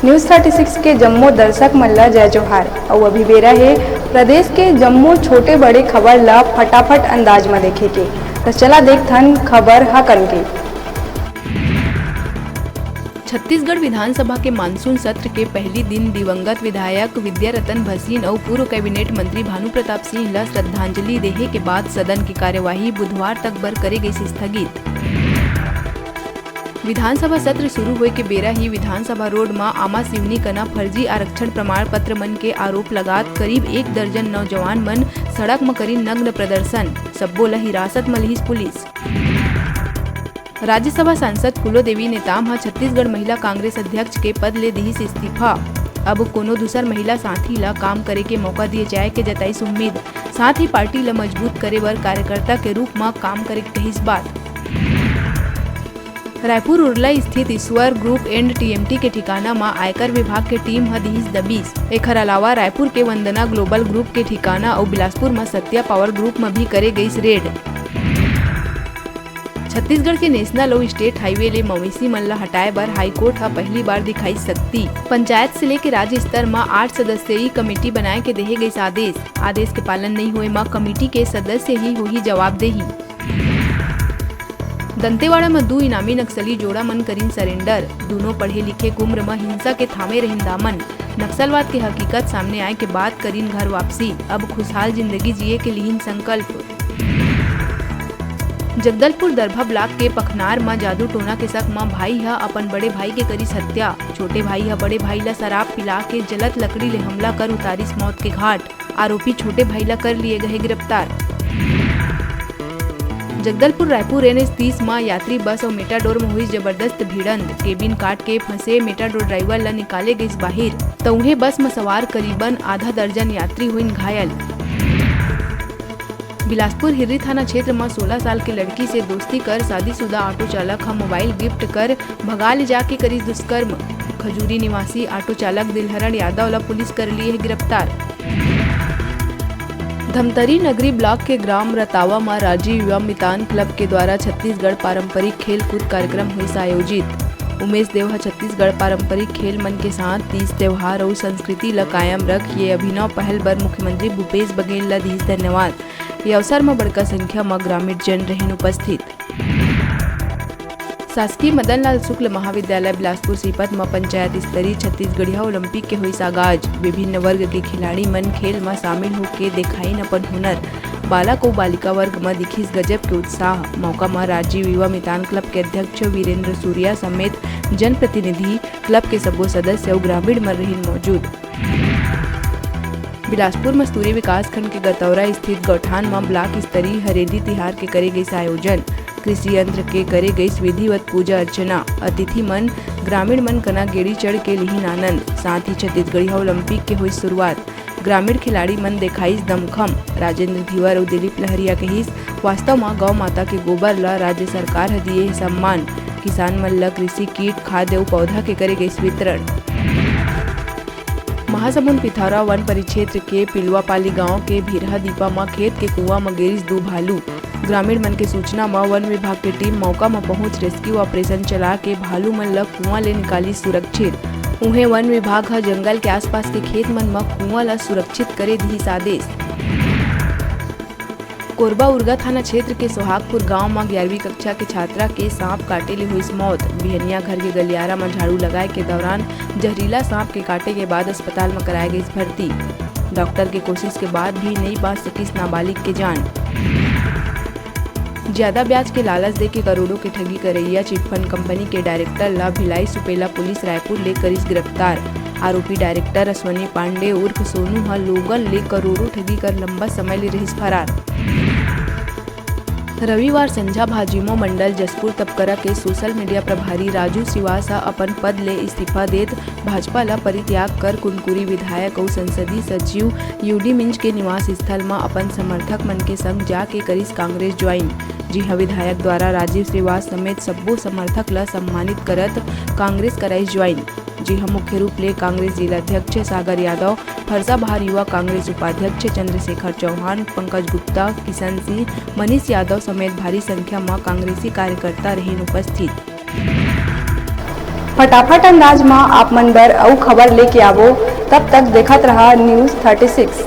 News 36 के जम्मू दर्शक मल्ला जय जोहार और अभी बेरा है प्रदेश के जम्मू छोटे बड़े खबर ला फटाफट अंदाज में देखे के। तो चला देखथन खबर हाकन के। छत्तीसगढ़ विधानसभा के मानसून सत्र के पहली दिन दिवंगत विधायक विद्यारतन भसीन और पूर्व कैबिनेट मंत्री भानु प्रताप सिंह ला श्रद्धांजलि देहे के बाद सदन की कार्यवाही बुधवार तक बर करे गई स्थगित। विधानसभा सत्र शुरू हुए के बेरा ही विधानसभा रोड में आमा सिवनी कना फर्जी आरक्षण प्रमाण पत्र मन के आरोप लगात करीब 1 दर्जन नौजवान मन सड़क में करी नग्न प्रदर्शन, सब्बो ला हिरासत में लिहिस पुलिस। राज्यसभा सांसद फूलो देवी नेताम हा छत्तीसगढ़ महिला कांग्रेस अध्यक्ष के पद ले दिहिस इस्तीफा। अब कोनो दूसर महिला साथी ला काम करे के मौका दिए जाए के जताइस उम्मीद। साथ ही पार्टी ला मजबूत करे बर कार्यकर्ता के रूप में काम करे के कहिस बात। रायपुर उरला स्थित ईश्वर ग्रुप एंड टीएमटी के ठिकाना में आयकर विभाग के टीम ह दिहिस दबिश। एकर अलावा रायपुर के वंदना ग्लोबल ग्रुप के ठिकाना और बिलासपुर में सत्या पावर ग्रुप में भी करे गई रेड। छत्तीसगढ़ के नेशनल और स्टेट हाईवे ले मवेशी मन ला हटाए बर हाईकोर्ट हा पहली बार दिखाई सकती। पंचायत से लेकर राज्य स्तर में 8 सदस्यीय कमेटी बनाए के देहे गई आदेश। आदेश के पालन नहीं हुए में कमेटी के सदस्य ही होही जवाबदेही। दंतेवाड़ा में 2 इनामी नक्सली जोड़ा मन करीन सरेंडर। दोनों पढ़े लिखे उम्र में हिंसा के थामे रहिन दामन। नक्सलवाद के हकीकत सामने आए के बाद करीन घर वापसी। अब खुशहाल जिंदगी जिए के लिहिन संकल्प। जगदलपुर दरभा ब्लॉक के पखनार में जादू टोना के शक में भाई हा अपन बड़े भाई के करीस हत्या। छोटे भाई हा बड़े भाई ला शराब पिला के जलत लकड़ी ले हमला कर उतारिस मौत के घाट। आरोपी छोटे भाई ला कर लिए गए गिरफ्तार। जगदलपुर रायपुर NH30 में यात्री बस और मेटाडोर में हुई जबरदस्त भिड़ंत। केबिन काट के फंसे मेटाडोर ड्राइवर ला निकाले गई बाहर। तो उन्हें बस में सवार करीबन आधा दर्जन यात्री हुई घायल। बिलासपुर हिर्री थाना क्षेत्र में 16 साल के लड़की से दोस्ती कर शादीशुदा ऑटो चालक हा मोबाइल गिफ्ट कर भगा ले जाके करी दुष्कर्म। खजूरी निवासी ऑटो चालक दिलहरण यादव ला पुलिस कर लिए है गिरफ्तार। धमतरी नगरी ब्लॉक के ग्राम रतावा में राजीव युवा मितान क्लब के द्वारा छत्तीसगढ़ पारंपरिक खेल कूद कार्यक्रम हुई आयोजित। उमेश देव हा छत्तीसगढ़ पारंपरिक खेल मन के साथ तीज त्योहार और संस्कृति ला कायम रख ये अभिनव पहल बर मुख्यमंत्री भूपेश बघेल ला दिहिस धन्यवाद। ये अवसर में बड़का संख्या में ग्रामीण जन रहिन उपस्थित। शासकीय मदन लाल शुक्ल महाविद्यालय बिलासपुर सीपत में पंचायत स्तरीय छत्तीसगढ़िया ओलंपिक के हुई आगाज। विभिन्न वर्ग के खिलाड़ी मन खेल में शामिल होके दिखाइन अपन हुनर। बालक और बालिका वर्ग में दिखिस गजब के उत्साह। मौका में राजीव युवा मितान क्लब के अध्यक्ष वीरेंद्र सूर्या समेत जनप्रतिनिधि, क्लब के सब्बो सदस्य और ग्रामीण मन रहिन मौजूद। बिलासपुर मस्तूरी विकास खंड के गतौरा स्थित गौठान में ब्लॉक स्तरीय हरेली तिहार के करे गई आयोजन। कृषि यंत्र के करे गई विधिवत पूजा अर्चना। अतिथि मन ग्रामीण मन कना गेड़ी चढ़ के लिहिन आनंद। साथ ही छत्तीसगढ़िया ओलंपिक के हुई शुरुआत। ग्रामीण खिलाड़ी मन दिखाइस दमखम। राजेंद्र धीवर और दिलीप लहरिया कहिस वास्तव में गौ माता के गोबर ला राज्य सरकार ह दिए सम्मान। किसान मन ला कृषि कीट खाद्य और पौधा के करे गई वितरण। महासमुंद पिथौरा वन परिक्षेत्र के पिलुआपाली गांव के भीरहा दीपा में खेत के कुआं में गिरिस 2 भालू। ग्रामीण मन के सूचना में वन विभाग की टीम मौका में पहुंच रेस्क्यू ऑपरेशन चला के भालू मन ला कुआं ले निकाली सुरक्षित। उन्हें वन विभाग हा जंगल के आसपास के खेत मन में कुआं ला सुरक्षित करे दिहिस आदेश। कोरबा उरगा थाना क्षेत्र के सोहागपुर गांव में 11वीं कक्षा के छात्रा के सांप काटे ले हुई मौत। बिहनिया घर के गलियारा में झाड़ू लगाए के दौरान जहरीला सांप के काटे के बाद अस्पताल में कराई गई भर्ती। डॉक्टर के कोशिश के बाद भी नहीं बच सकिस नाबालिग के जान। ज्यादा ब्याज के लालच दे के करोड़ों के ठगी करैया चिटफंड कंपनी के डायरेक्टर ला भिलाई सुपेला पुलिस रायपुर ले करिस गिरफ्तार। आरोपी डायरेक्टर अश्वनी पांडे उर्फ सोनू हा लोगन ले करोड़ों ठगी कर लंबा समय ले रहिस फरार। रविवार संझा भाजिमो मंडल जसपुर तपकरा के सोशल मीडिया प्रभारी राजू श्रीवास अपन पद ले इस्तीफा देत भाजपा ला परित्याग कर कुनकुरी विधायक और संसदीय सचिव यूडी मिंज के निवास स्थल में अपन समर्थक मन के संग जाके करिस कांग्रेस ज्वाइन। जी हाँ, विधायक द्वारा राजीव श्रीवास समेत सब्बो समर्थक ला सम्मानित करत कांग्रेस कराइस ज्वाइन। जी हाँ, मुख्य रूप ले कांग्रेस जिलाध्यक्ष सागर यादव, फरसा बहार युवा कांग्रेस उपाध्यक्ष चंद्रशेखर चौहान, पंकज गुप्ता, किशन सिंह, मनीष यादव समेत भारी संख्या में कांग्रेसी कार्यकर्ता रहिन उपस्थित। फटाफट अंदाज में आप मन बर अउ खबर लेके आवो। तब तक देखत रहा न्यूज़ 36।